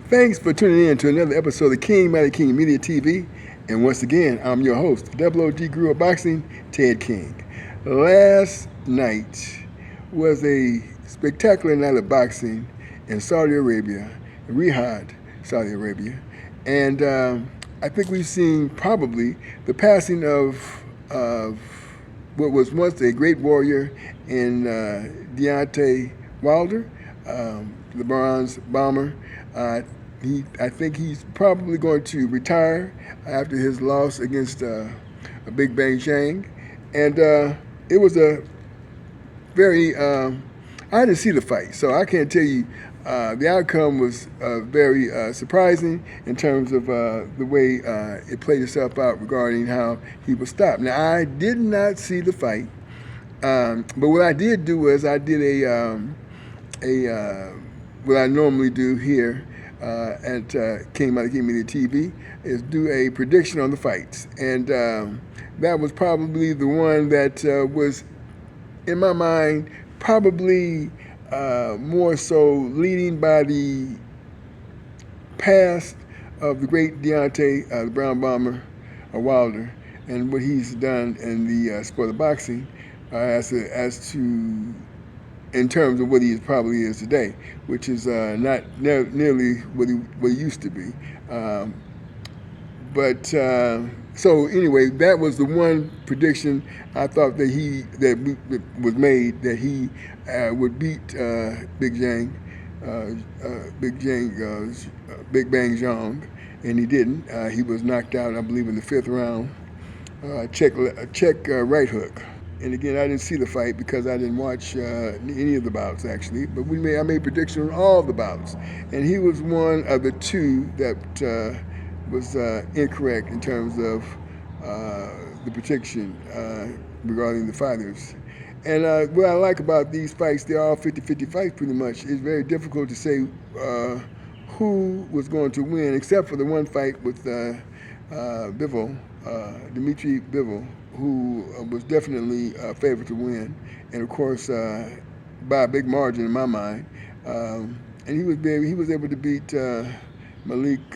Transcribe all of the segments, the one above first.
Thanks for tuning in to another episode of King Mighty King Media TV. And once again, I'm your host, OOG Guru of Boxing, Ted King. Last night was a spectacular night of boxing in Saudi Arabia, Riyadh, Saudi Arabia. And I think we've seen probably the passing of what was once a great warrior in Deontay Wilder, the bronze bomber. I think he's probably going to retire after his loss against a Big Bang Zhang. And it was a very, I didn't see the fight, so I can't tell you. The outcome was very surprising in terms of the way it played itself out regarding how he was stopped. Now, I did not see the fight, but what I did do was I did what I normally do here at King Mighty King Media TV is do a prediction on the fights, and that was probably the one that was in my mind probably more so leading by the past of the great Deontay, the Brown Bomber, Wilder, and what he's done in the sport of boxing, as to in terms of what he probably is today, which is not nearly what he used to be. So anyway, that was the one prediction I thought that was made, that he would beat Big Zhang, Big Bang Zhang, and he didn't. He was knocked out, I believe, in the fifth round. Check right hook. And again, I didn't see the fight because I didn't watch any of the bouts, actually. But I made predictions on all the bouts, and he was one of the two that was incorrect in terms of the prediction regarding the fighters. And what I like about these fights, they're all 50-50 fights pretty much. It's very difficult to say who was going to win, except for the one fight with Bivol, Dimitri Bivol, who was definitely favored to win, and of course by a big margin in my mind. And he was able to beat Malik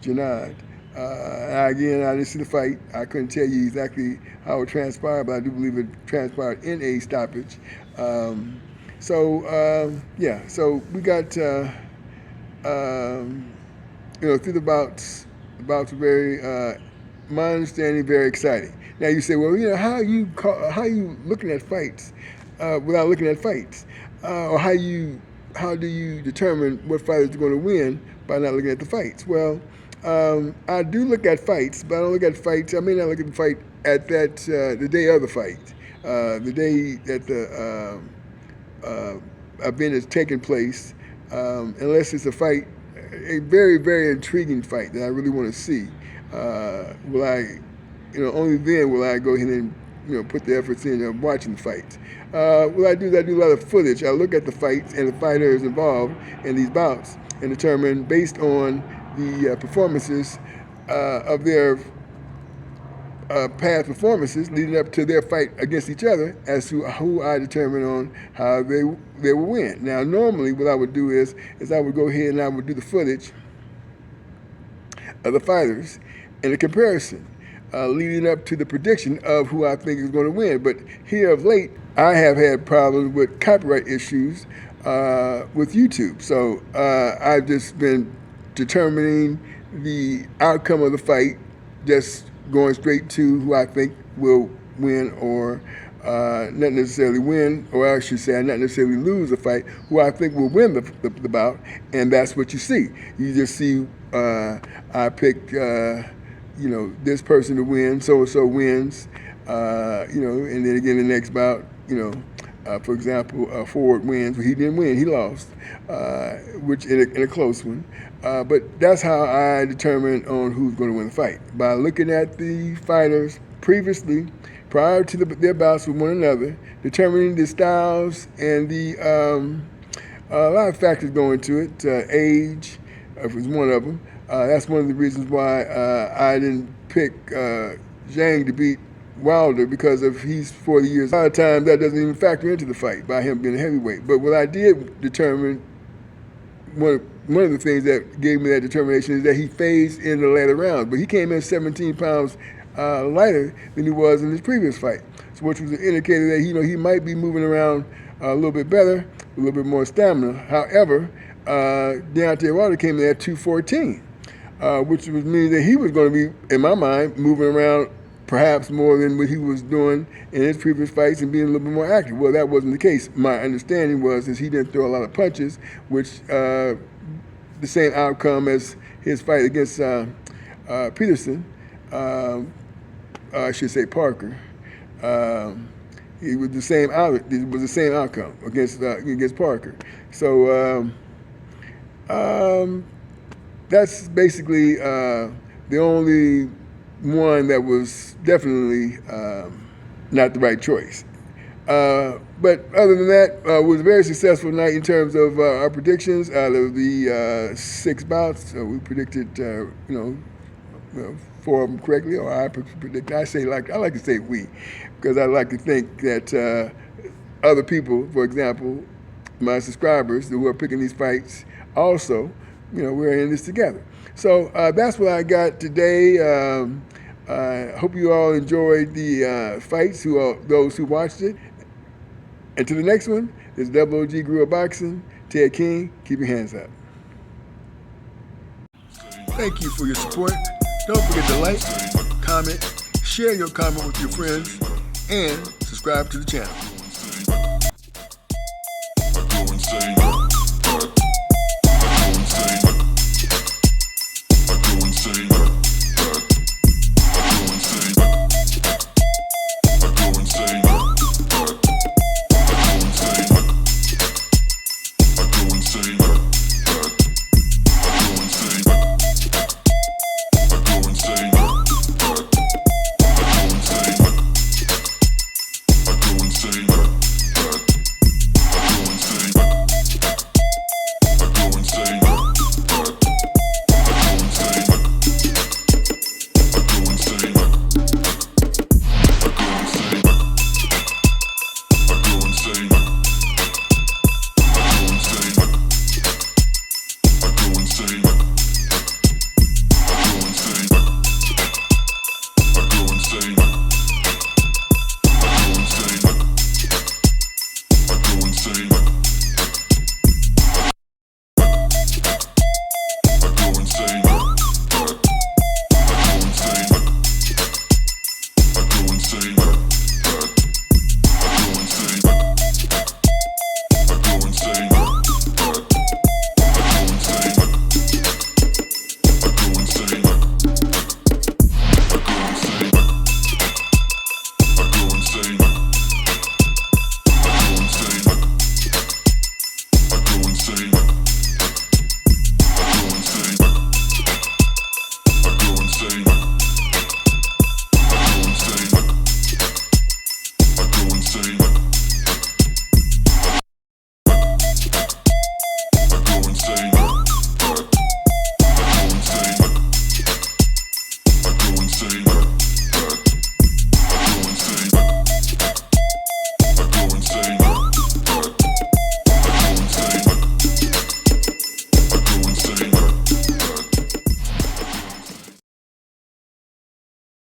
Janad. Again, I didn't see the fight. I couldn't tell you exactly how it transpired, but I do believe it transpired in a stoppage. So we got through the bouts. The bouts were very, my understanding, very exciting. Now you say, well, how are you looking at fights without looking at fights, or how do you determine what fighters are going to win by not looking at the fights? Well, I do look at fights, but I don't look at fights. I may not look at the fight at the day of the fight, the day that the event is taking place, unless it's a fight, a very, very intriguing fight that I really want to see. Only then will I go ahead and put the efforts in watching the fights. What I do is I do a lot of footage. I look at the fights and the fighters involved in these bouts and determine, based on the performances of their past performances leading up to their fight against each other, as to who I determine on how they will win. Now, normally what I would do is I would go ahead and I would do the footage of the fighters and a comparison leading up to the prediction of who I think is going to win. But here of late, I have had problems with copyright issues with YouTube. So I've just been determining the outcome of the fight, just going straight to who I think will win, or not necessarily win, or I should say not necessarily lose the fight, who I think will win the bout, and that's what you see. You just see I pick this person to win, so-and-so wins, and then again the next bout, for example, Ford wins, but he didn't win, he lost, which in a close one. But that's how I determine on who's going to win the fight, by looking at the fighters previously, prior to their bouts with one another, determining the styles and a lot of factors go into it. Age is one of them. That's one of the reasons why I didn't pick Zhang to beat Wilder, because if he's 40 years, a lot of times that doesn't even factor into the fight by him being a heavyweight. But what I did determine one of the things that gave me that determination is that he phased in the later rounds. But he came in 17 pounds lighter than he was in his previous fight, so which was an indicator that he might be moving around a little bit better, a little bit more stamina. However, Deontay Wilder came in at 214, which would mean that he was going to be, in my mind, moving around perhaps more than what he was doing in his previous fights and being a little bit more active. Well, that wasn't the case. My understanding was he didn't throw a lot of punches, which the same outcome as his fight against Peterson, I should say Parker. It was the same outcome against Parker. So that's basically the only one that was definitely not the right choice. But other than that, it was a very successful night in terms of our predictions. Out of the 6 bouts, we predicted, 4 of them correctly, or I predict. I like to say we, because I like to think that other people, for example, my subscribers who are picking these fights, also, we're in this together. So that's what I got today. I hope you all enjoyed the fights, those who watched it. And to the next one, this is OOG Grew Up Boxing. Ted King, keep your hands up. Thank you for your support. Don't forget to like, comment, share your comment with your friends, and subscribe to the channel.